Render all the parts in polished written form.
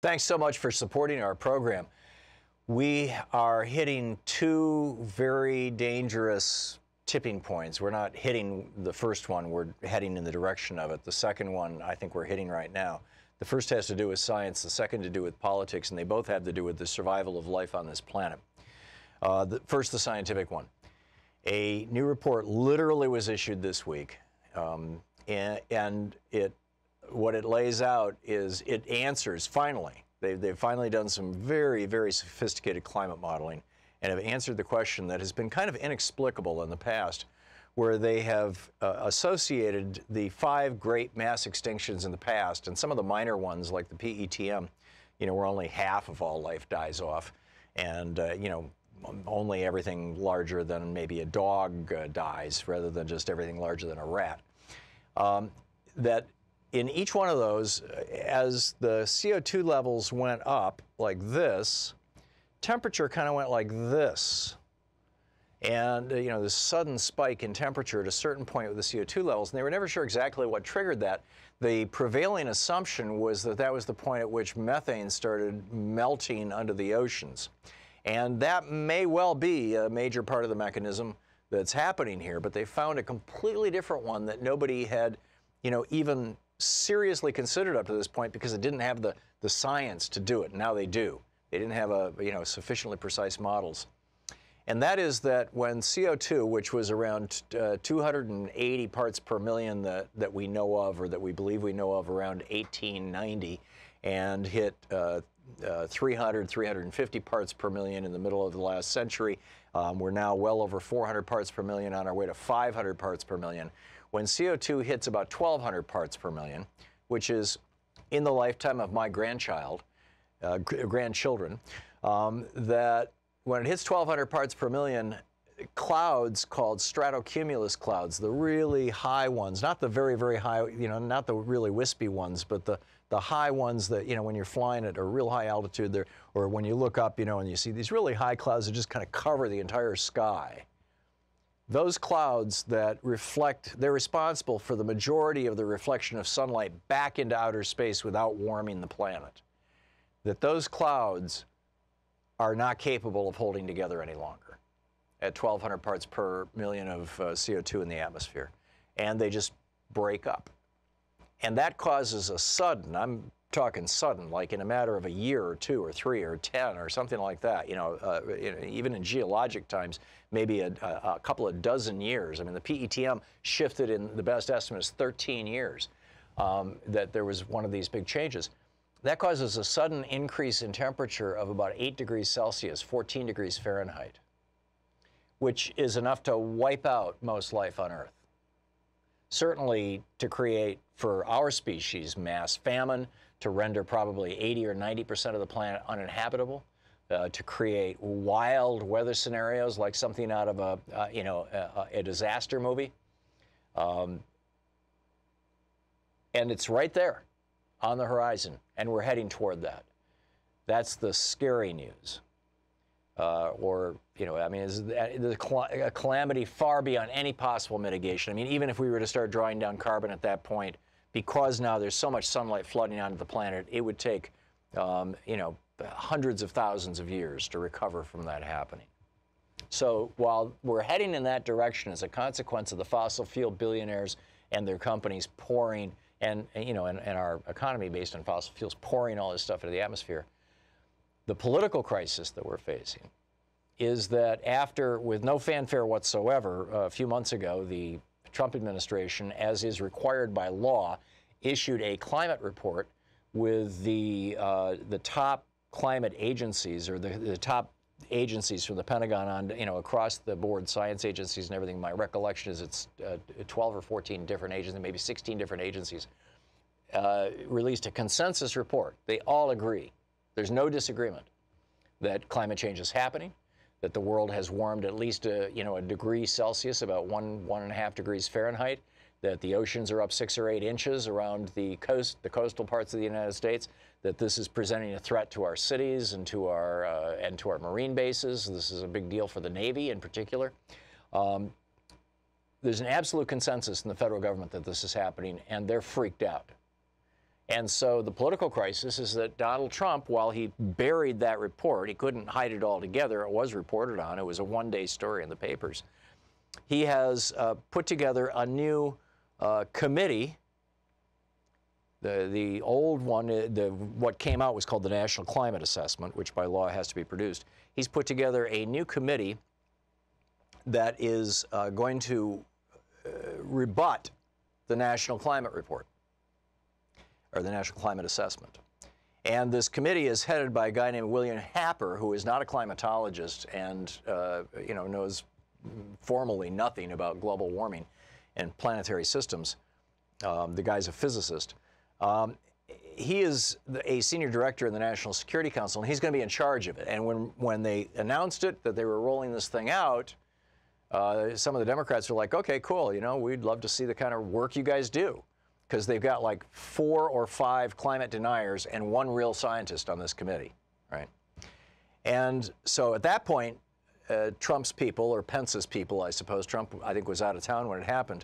Thanks so much for supporting our program. We are hitting two very dangerous tipping points. We're not hitting the first one, we're heading in the direction of it. The second one, I think we're hitting right now. The first has to do with science, the second to do with politics, and they both have to do with the survival of life on this planet. First, the scientific one. A new report literally was issued this week, and what it lays out is it answers, finally, they've finally done some very, very sophisticated climate modeling and have answered the question that has been kind of inexplicable in the past, where they have associated the 5 great mass extinctions in the past, and some of the minor ones like the PETM, where only half of all life dies off, and, only everything larger than maybe a dog dies rather than just everything larger than a rat. That in each one of those, as the CO2 levels went up like this, temperature kind of went like this. And, this sudden spike in temperature at a certain point with the CO2 levels, and they were never sure exactly what triggered that. The prevailing assumption was that that was the point at which methane started melting under the oceans. And that may well be a major part of the mechanism that's happening here, but they found a completely different one that nobody had, even seriously considered up to this point because it didn't have the science to do it. Now they do. They didn't have sufficiently precise models. And that is that when CO2, which was around 280 parts per million that we know of, or that we believe we know of around 1890, and hit 350 parts per million in the middle of the last century. We're now well over 400 parts per million, on our way to 500 parts per million. When CO2 hits about 1,200 parts per million, which is in the lifetime of my grandchildren, that when it hits 1,200 parts per million, clouds called stratocumulus clouds, the really high ones, not the very, very high, not the really wispy ones, but the high ones that, when you're flying at a real high altitude there, or when you look up, and you see these really high clouds that just kind of cover the entire sky. Those clouds that reflect, they're responsible for the majority of the reflection of sunlight back into outer space without warming the planet. That those clouds are not capable of holding together any longer at 1,200 parts per million of CO2 in the atmosphere. And they just break up. And that causes a sudden, I'm talking sudden, like in a matter of a year or 2 or 3 or 10 or something like that, even in geologic times, maybe a couple of dozen years. I mean, the PETM shifted in the best estimate is 13 years that there was one of these big changes. That causes a sudden increase in temperature of about 8 degrees Celsius, 14 degrees Fahrenheit, which is enough to wipe out most life on Earth. Certainly to create, for our species, mass famine, to render probably 80 or 90% of the planet uninhabitable, to create wild weather scenarios like something out of a disaster movie. And it's right there on the horizon, and we're heading toward that. That's the scary news. Is a calamity far beyond any possible mitigation. I mean, even if we were to start drawing down carbon at that point, because now there's so much sunlight flooding onto the planet, it would take, hundreds of thousands of years to recover from that happening. So while we're heading in that direction as a consequence of the fossil fuel billionaires and their companies pouring, and our economy based on fossil fuels pouring all this stuff into the atmosphere, the political crisis that we're facing is that after, with no fanfare whatsoever, a few months ago, the Trump administration, as is required by law, issued a climate report with the top climate agencies, or the top agencies from the Pentagon on, across the board, science agencies and everything. My recollection is it's 12 or 14 different agencies, maybe 16 different agencies, released a consensus report. They all agree. There's no disagreement that climate change is happening, that the world has warmed at least a degree Celsius, about 1.5 degrees Fahrenheit, that the oceans are up 6 or 8 inches around the coastal parts of the United States, that this is presenting a threat to our cities and to our marine bases. This is a big deal for the Navy in particular. There's an absolute consensus in the federal government that this is happening, and they're freaked out. And so the political crisis is that Donald Trump, while he buried that report, he couldn't hide it all together. It was reported on. It was a one-day story in the papers. He has put together a new committee. The old one, what came out was called the National Climate Assessment, which by law has to be produced. He's put together a new committee that is going to rebut the National Climate Report, or the National Climate Assessment. And this committee is headed by a guy named William Happer, who is not a climatologist and knows formally nothing about global warming and planetary systems. The guy's a physicist. He is a senior director in the National Security Council, and he's going to be in charge of it. And when they announced it, that they were rolling this thing out, some of the Democrats were like, okay, cool, we'd love to see the kind of work you guys do. Because they've got like 4 or 5 climate deniers and 1 real scientist on this committee, right? And so at that point, Trump's people, or Pence's people, I suppose, Trump, I think, was out of town when it happened.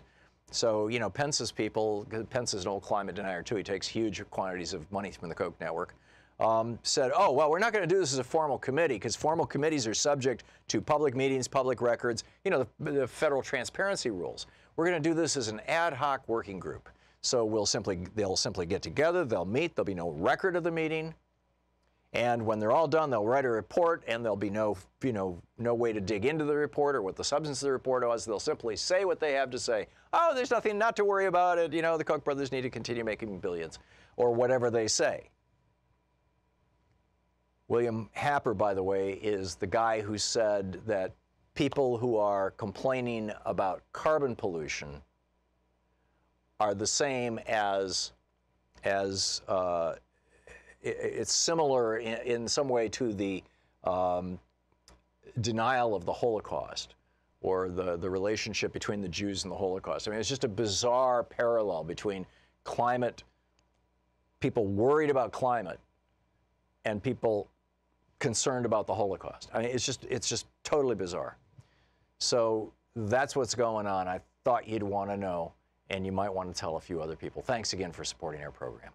So, Pence's people, Pence is an old climate denier too, he takes huge quantities of money from the Koch network, said, oh, well, we're not going to do this as a formal committee because formal committees are subject to public meetings, public records, the federal transparency rules. We're going to do this as an ad hoc working group. So they'll simply get together, they'll meet, there'll be no record of the meeting, and when they're all done, they'll write a report, and there'll be no way to dig into the report or what the substance of the report was. They'll simply say what they have to say. Oh, there's nothing not to worry about it. The Koch brothers need to continue making billions, or whatever they say. William Happer, by the way, is the guy who said that people who are complaining about carbon pollution are the same as it's similar in some way to the denial of the Holocaust, or the relationship between the Jews and the Holocaust. I mean, it's just a bizarre parallel between climate, people worried about climate, and people concerned about the Holocaust. I mean, it's just totally bizarre. So that's what's going on. I thought you'd want to know, and you might want to tell a few other people. Thanks again for supporting our program.